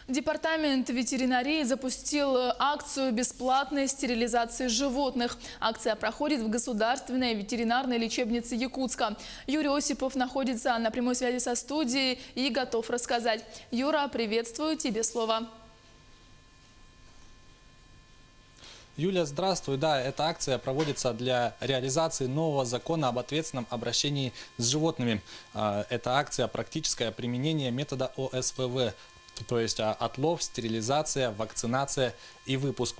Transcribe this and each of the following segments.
Департамент ветеринарии запустил акцию бесплатной стерилизации животных. Акция проходит в Государственной ветеринарной лечебнице Якутска. Юрий Осипов находится на прямой связи со студией и готов рассказать. Юра, приветствую, тебе слово. Юля, здравствуй. Да, эта акция проводится для реализации нового закона об ответственном обращении с животными. Это акция «Практическое применение метода ОСВВ», то есть отлов, стерилизация, вакцинация и выпуск.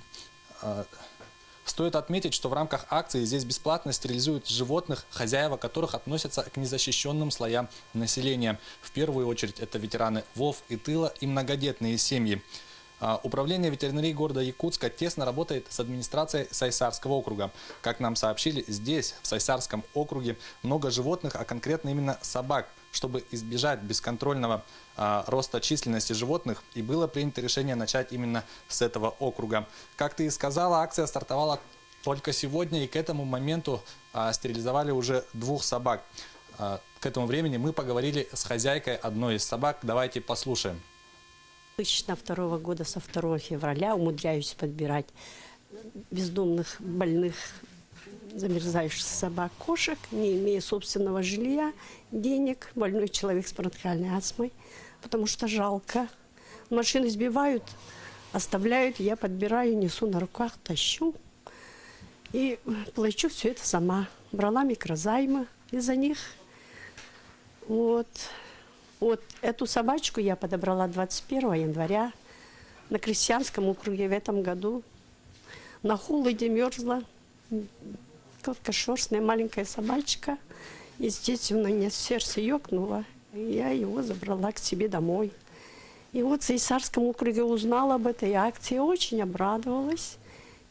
Стоит отметить, что в рамках акции здесь бесплатно стерилизуют животных, хозяева которых относятся к незащищенным слоям населения. В первую очередь это ветераны ВОВ и тыла и многодетные семьи. Управление ветеринарии города Якутска тесно работает с администрацией Сайсарского округа. Как нам сообщили, здесь, в Сайсарском округе, много животных, а конкретно именно собак. Чтобы избежать бесконтрольного роста численности животных, и было принято решение начать именно с этого округа. Как ты и сказала, акция стартовала только сегодня, и к этому моменту стерилизовали уже 2 собак. К этому времени мы поговорили с хозяйкой одной из собак. Давайте послушаем. 2002 года со 2 февраля умудряюсь подбирать бездомных, больных, замерзающих собак, кошек, не имея собственного жилья, денег, больной человек с бронхиальной астмой, потому что жалко. Машины сбивают, оставляют, я подбираю, несу на руках, тащу и плачу все это сама. Брала микрозаймы из-за них. Вот эту собачку я подобрала 21 января на Крестьянском округе в этом году. На холоде мерзла. Короткошерстная маленькая собачка. И здесь у меня сердце ёкнуло. И я его забрала к себе домой. И вот в Сайсарском округе узнала об этой акции, очень обрадовалась.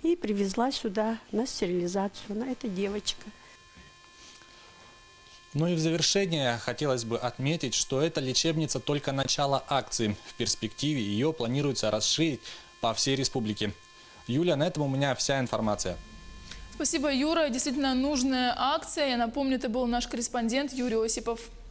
И привезла сюда на стерилизацию. Она эта девочка. Ну и в завершение хотелось бы отметить, что эта лечебница только начало акции. В перспективе ее планируется расширить по всей республике. Юля, на этом у меня вся информация. Спасибо, Юра. Действительно нужная акция. Я напомню, это был наш корреспондент Юрий Осипов.